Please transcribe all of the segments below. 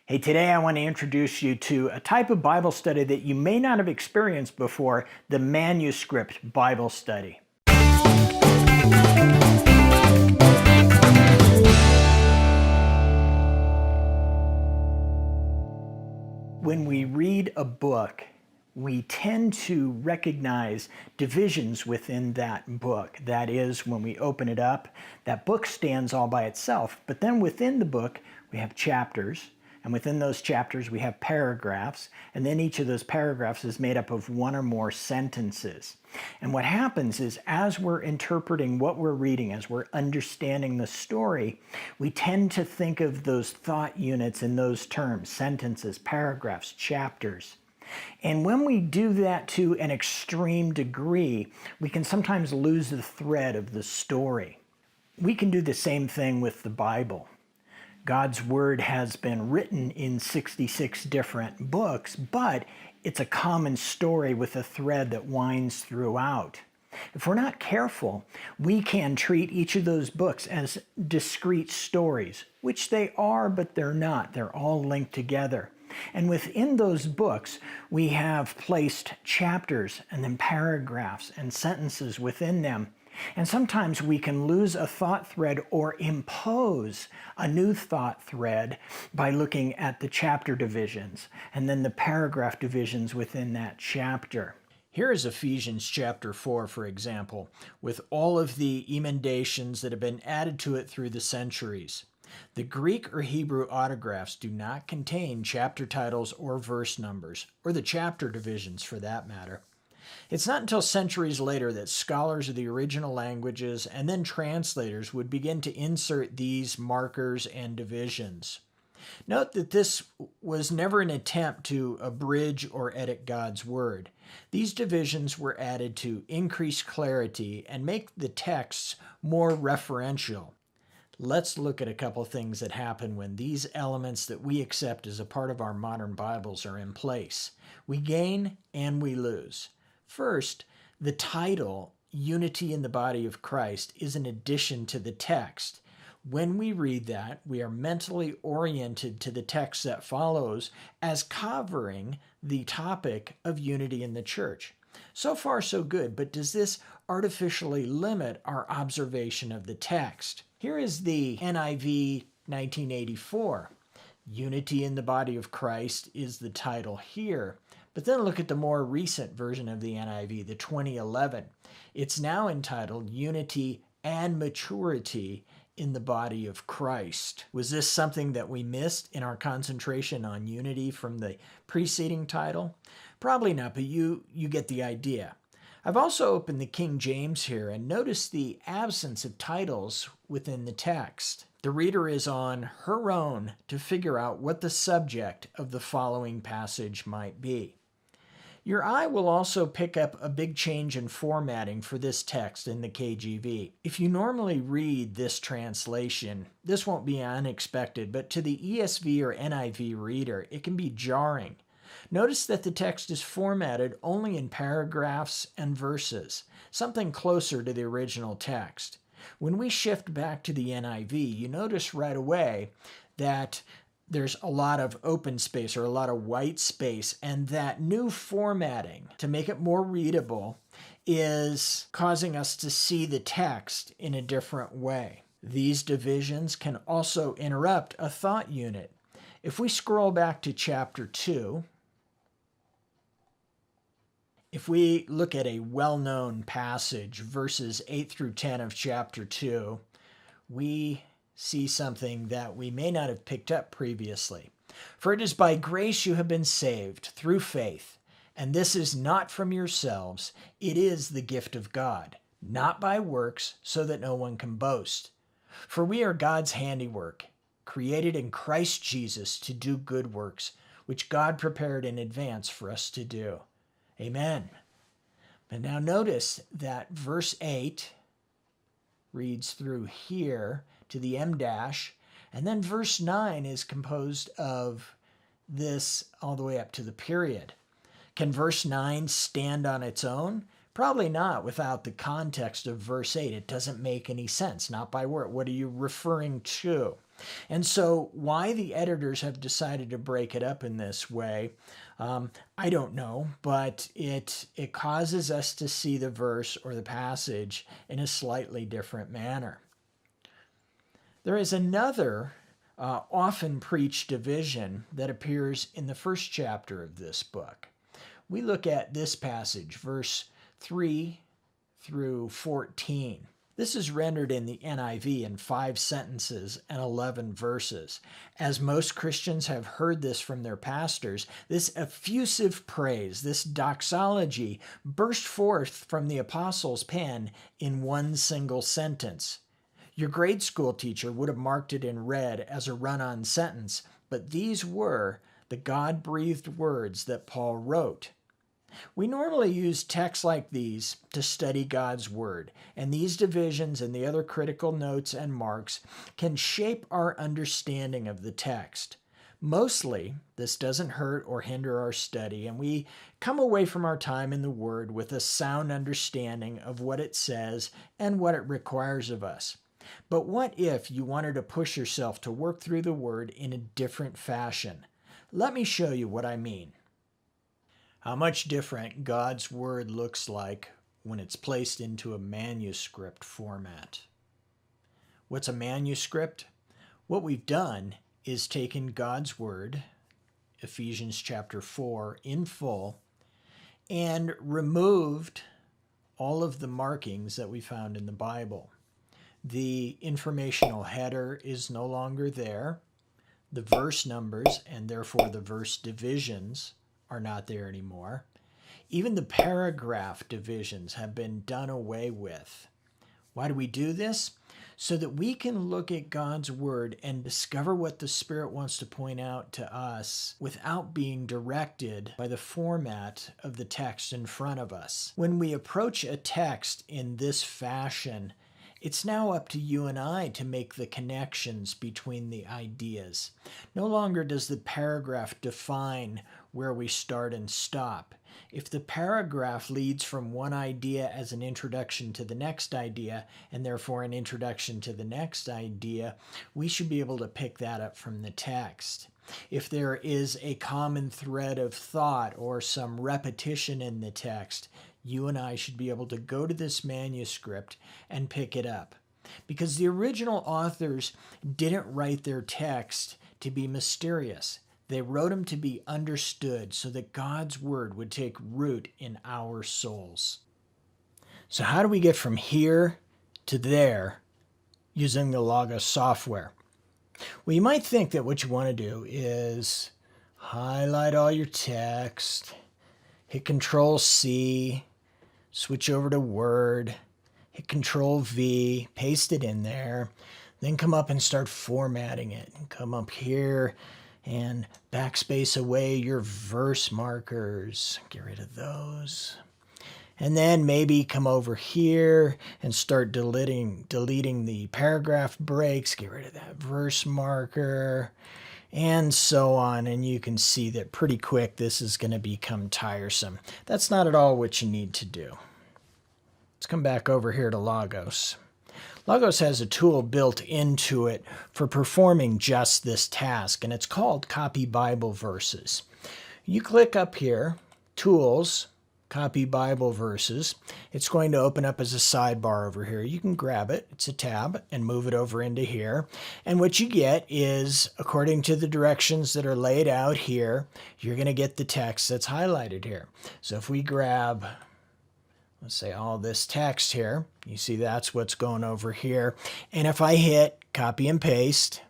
Hey, today I want to introduce you to a type of Bible study that you may not have experienced before, the Manuscript Bible study. When we read a book, we tend to recognize divisions within that book. That is, when we open it up, that book stands all by itself. But then within the book, we have chapters. And within those chapters, we have paragraphs. And then each of those paragraphs is made up of one or more sentences. And what happens is, as we're interpreting what we're reading, as we're understanding the story, we tend to think of those thought units in those terms: sentences, paragraphs, chapters. And when we do that to an extreme degree, we can sometimes lose the thread of the story. We can do the same thing with the Bible. God's Word has been written in 66 different books, but it's a common story with a thread that winds throughout. If we're not careful, we can treat each of those books as discrete stories, which they are, but they're not. They're all linked together. And within those books, we have placed chapters and then paragraphs and sentences within them. And sometimes we can lose a thought thread or impose a new thought thread by looking at the chapter divisions and then the paragraph divisions within that chapter. Here is Ephesians chapter 4, for example, with all of the emendations that have been added to it through the centuries. The Greek or Hebrew autographs do not contain chapter titles or verse numbers, or the chapter divisions for that matter. It's not until centuries later that scholars of the original languages and then translators would begin to insert these markers and divisions. Note that this was never an attempt to abridge or edit God's Word. These divisions were added to increase clarity and make the texts more referential. Let's look at a couple things that happen when these elements that we accept as a part of our modern Bibles are in place. We gain and we lose. First, the title, Unity in the Body of Christ, is an addition to the text. When we read that, we are mentally oriented to the text that follows as covering the topic of unity in the church. So far, so good, but does this artificially limit our observation of the text? Here is the NIV 1984. Unity in the Body of Christ is the title here. But then look at the more recent version of the NIV, the 2011. It's now entitled Unity and Maturity in the Body of Christ. Was this something that we missed in our concentration on unity from the preceding title? Probably not, but you get the idea. I've also opened the King James here and noticed the absence of titles within the text. The reader is on her own to figure out what the subject of the following passage might be. Your eye will also pick up a big change in formatting for this text in the KJV. If you normally read this translation, this won't be unexpected, but to the ESV or NIV reader, it can be jarring. Notice that the text is formatted only in paragraphs and verses, something closer to the original text. When we shift back to the NIV, you notice right away that there's a lot of open space or a lot of white space, and that new formatting to make it more readable is causing us to see the text in a different way. These divisions can also interrupt a thought unit. If we scroll back to chapter 2, if we look at a well-known passage, verses 8 through 10 of chapter 2, we see something that we may not have picked up previously. For it is by grace you have been saved through faith, and this is not from yourselves, it is the gift of God, not by works, so that no one can boast. For we are God's handiwork, created in Christ Jesus to do good works, which God prepared in advance for us to do. Amen. But now notice that verse 8 reads through here to the M dash, and then verse 9 is composed of this all the way up to the period. Can verse 9 stand on its own? Probably not without the context of verse 8. It doesn't make any sense, not by word. What are you referring to? And so why the editors have decided to break it up in this way, I don't know, but it causes us to see the verse or the passage in a slightly different manner. There is another often preached division that appears in the first chapter of this book. We look at this passage, verse 3 through 14. This is rendered in the NIV in 5 sentences and 11 verses. As most Christians have heard this from their pastors, this effusive praise, this doxology, burst forth from the apostle's pen in one single sentence. Your grade school teacher would have marked it in red as a run-on sentence, but these were the God-breathed words that Paul wrote. We normally use texts like these to study God's Word, and these divisions and the other critical notes and marks can shape our understanding of the text. Mostly, this doesn't hurt or hinder our study, and we come away from our time in the Word with a sound understanding of what it says and what it requires of us. But what if you wanted to push yourself to work through the Word in a different fashion? Let me show you what I mean. How much different God's Word looks like when it's placed into a manuscript format. What's a manuscript? What we've done is taken God's Word, Ephesians chapter 4, in full, and removed all of the markings that we found in the Bible. The informational header is no longer there. The verse numbers, and therefore the verse divisions, are not there anymore. Even the paragraph divisions have been done away with. Why do we do this? So that we can look at God's Word and discover what the Spirit wants to point out to us without being directed by the format of the text in front of us. When we approach a text in this fashion, it's now up to you and I to make the connections between the ideas. No longer does the paragraph define where we start and stop. If the paragraph leads from one idea as an introduction to the next idea, and therefore an introduction to the next idea, we should be able to pick that up from the text. If there is a common thread of thought or some repetition in the text, you and I should be able to go to this manuscript and pick it up. Because the original authors didn't write their text to be mysterious. They wrote them to be understood so that God's Word would take root in our souls. So how do we get from here to there using the Logos software? Well, you might think that what you want to do is highlight all your text, hit Control-C, switch over to Word, hit Control-V, paste it in there, then come up and start formatting it. Come up here and backspace away your verse markers. Get rid of those. And then maybe come over here and start deleting the paragraph breaks. Get rid of that verse marker. And so on. And you can see that pretty quick this is going to become tiresome. That's not at all what you need to do. Let's come back over here to Logos. Logos has a tool built into it for performing just this task, and it's called Copy Bible Verses. You click up here, Tools, Copy Bible Verses. It's going to open up as a sidebar over here. You can grab it, it's a tab, and move it over into here. And what you get is, according to the directions that are laid out here, you're going to get the text that's highlighted here. So if we grab, let's say, all this text here, you see that's what's going over here. And if I hit copy and paste,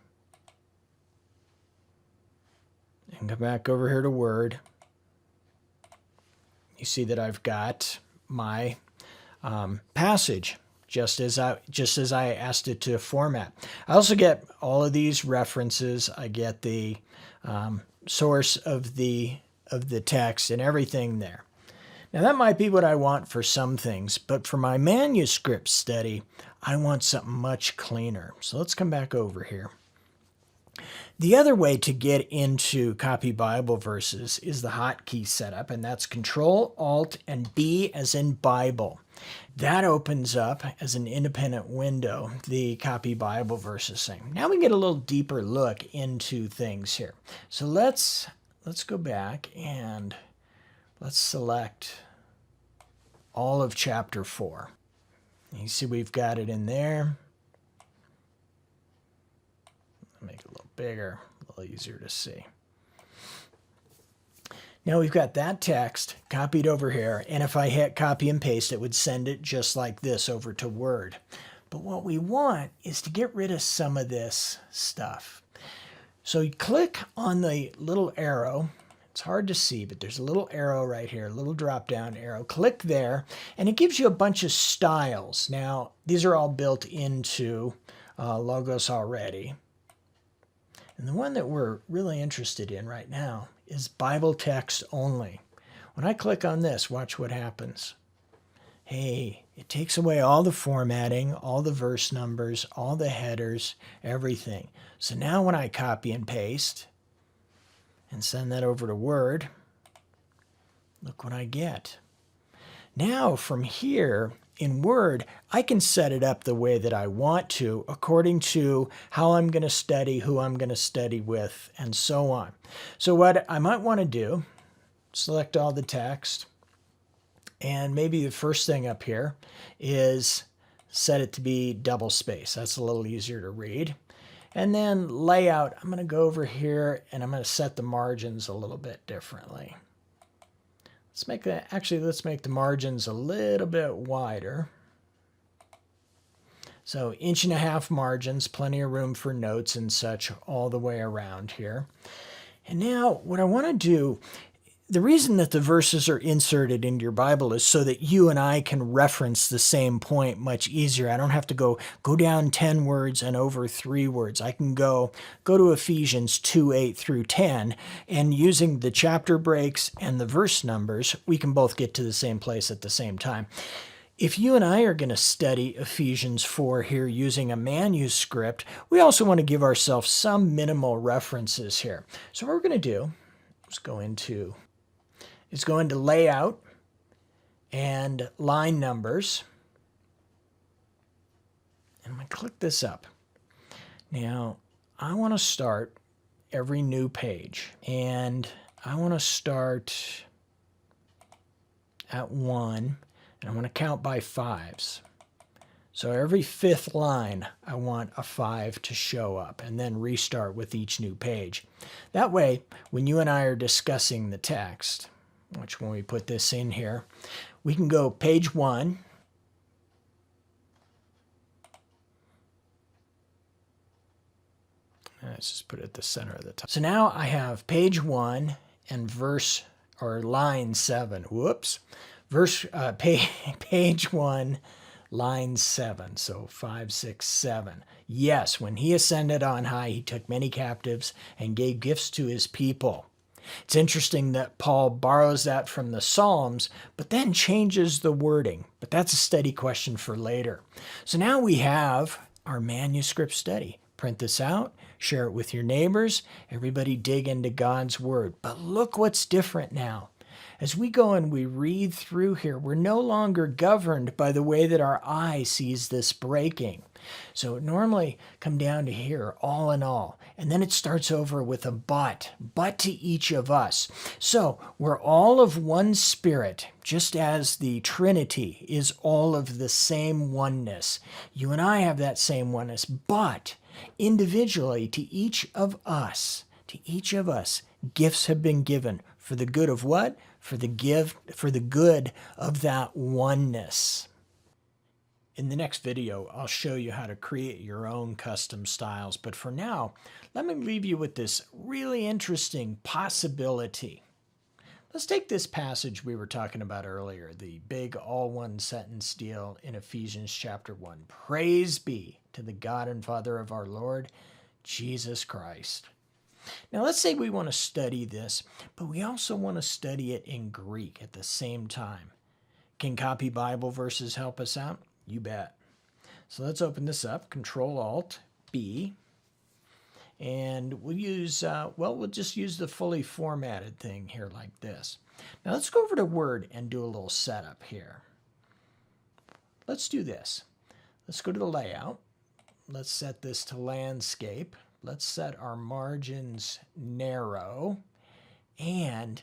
and come back over here to Word, you see that I've got my passage just as I asked it to format. I also get all of these references. I get the source of the text and everything there. Now that might be what I want for some things, but for my manuscript study, I want something much cleaner. So let's come back over here. The other way to get into Copy Bible Verses is the hotkey setup, and that's Control, Alt, and B as in Bible. That opens up as an independent window the Copy Bible Verses thing. Now we get a little deeper look into things here. So let's go back and let's select all of chapter 4. You see we've got it in there. Make it a little bigger, a little easier to see. Now we've got that text copied over here, and if I hit copy and paste, it would send it just like this over to Word. But what we want is to get rid of some of this stuff. So you click on the little arrow. It's hard to see, but there's a little arrow right here, a little drop-down arrow. Click there, and it gives you a bunch of styles. Now, these are all built into Logos already. And the one that we're really interested in right now is Bible text only. When I click on this, watch what happens. Hey, it takes away all the formatting, all the verse numbers, all the headers, everything. So now when I copy and paste and send that over to Word, look what I get. Now from here in Word, I can set it up the way that I want to according to how I'm going to study, who I'm going to study with, and so on. So what I might want to do, select all the text, and maybe the first thing up here is set it to be double space. That's a little easier to read. And then layout, I'm going to go over here and I'm going to set the margins a little bit differently. Let's make the margins a little bit wider. So 1.5 inch margins, plenty of room for notes and such all the way around here. And now what I want to do, the reason that the verses are inserted into your Bible is so that you and I can reference the same point much easier. I don't have to go down 10 words and over 3 words. I can go to Ephesians 2:8 through 10, and using the chapter breaks and the verse numbers, we can both get to the same place at the same time. If you and I are going to study Ephesians 4 here using a manuscript, we also want to give ourselves some minimal references here. So what we're going to do is go into layout and line numbers. And I'm going to click this up. Now, I want to start every new page. And I want to start at 1. And I want to count by 5s. So every 5th line, I want a 5 to show up and then restart with each new page. That way, when you and I are discussing the text, which when we put this in here, we can go page 1. Let's just put it at the center of the top. So now I have page 1 and verse or line 7. Whoops. Page 1, line 7. So 5, 6, 7. Yes, when he ascended on high, he took many captives and gave gifts to his people. It's interesting that Paul borrows that from the Psalms, but then changes the wording. But that's a study question for later. So now we have our manuscript study. Print this out, share it with your neighbors, everybody dig into God's Word. But look what's different now. As we go and we read through here, we're no longer governed by the way that our eye sees this breaking. So it normally come down to here, all in all. And then it starts over with a but to each of us. So we're all of one Spirit, just as the Trinity is all of the same oneness. You and I have that same oneness, but individually to each of us, gifts have been given for the good of what? For the good of that oneness. In the next video, I'll show you how to create your own custom styles. But for now, let me leave you with this really interesting possibility. Let's take this passage we were talking about earlier, the big all one sentence deal in Ephesians chapter 1. Praise be to the God and Father of our Lord, Jesus Christ. Now let's say we want to study this, but we also want to study it in Greek at the same time. Can Copy Bible Verses help us out? You bet. So let's open this up, Control-Alt-B, And we'll use, we'll just use the fully formatted thing here like this. Now let's go over to Word and do a little setup here. Let's do this. Let's go to the layout. Let's set this to landscape. Let's set our margins narrow. And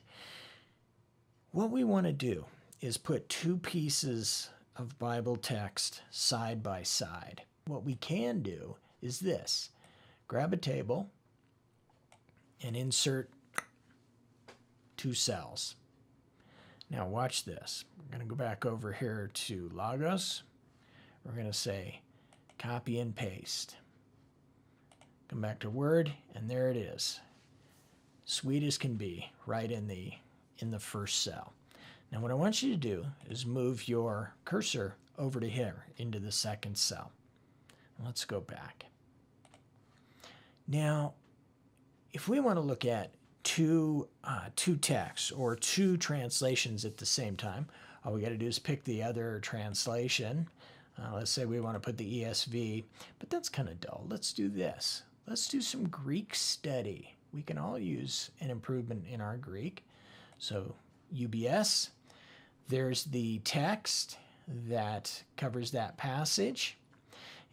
what we want to do is put two pieces of Bible text side by side. What we can do is this. Grab a table and insert two cells. Now watch this. We're going to go back over here to Logos. We're going to say copy and paste. Come back to Word, and there it is. Sweet as can be, right in the first cell. Now what I want you to do is move your cursor over to here into the second cell. Let's go back. Now, if we want to look at two texts or two translations at the same time, all we got to do is pick the other translation. Let's say we want to put the ESV, but that's kind of dull. Let's do this. Let's do some Greek study. We can all use an improvement in our Greek. So UBS, there's the text that covers that passage.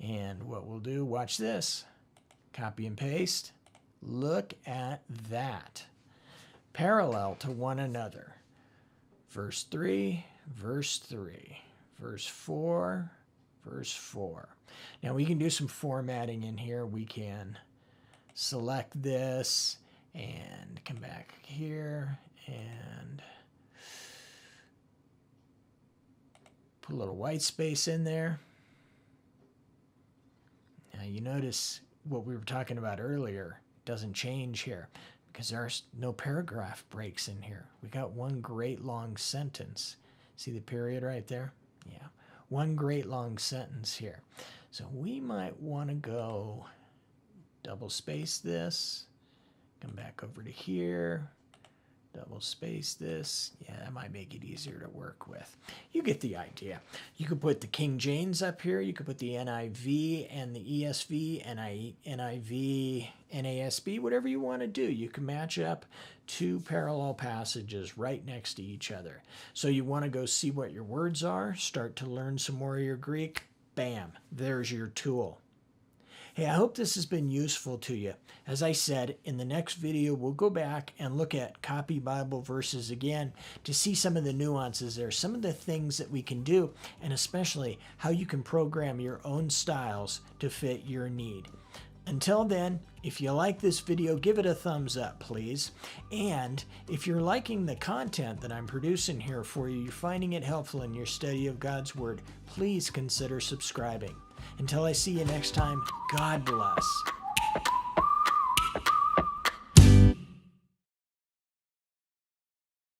And what we'll do, watch this. Copy and paste. Look at that. Parallel to one another. Verse 3, verse 3, verse 4, verse 4. Now we can do some formatting in here. We can select this and come back here and put a little white space in there. Now you notice what we were talking about earlier doesn't change here because there's no paragraph breaks in here. We got one great long sentence. See the period right there? Yeah, one great long sentence here. So we might want to go double space this, come back over to here, double space this. Yeah, that might make it easier to work with. You get the idea. You could put the King James up here. You could put the NIV and the ESV, NIV, NASB, whatever you want to do. You can match up two parallel passages right next to each other. So you want to go see what your words are, start to learn some more of your Greek. Bam, there's your tool. Hey, I hope this has been useful to you. As I said, in the next video, we'll go back and look at copy Bible verses again to see some of the nuances there, some of the things that we can do, and especially how you can program your own styles to fit your need. Until then, if you like this video, give it a thumbs up, please. And if you're liking the content that I'm producing here for you, you're finding it helpful in your study of God's Word, please consider subscribing. Until I see you next time, God bless.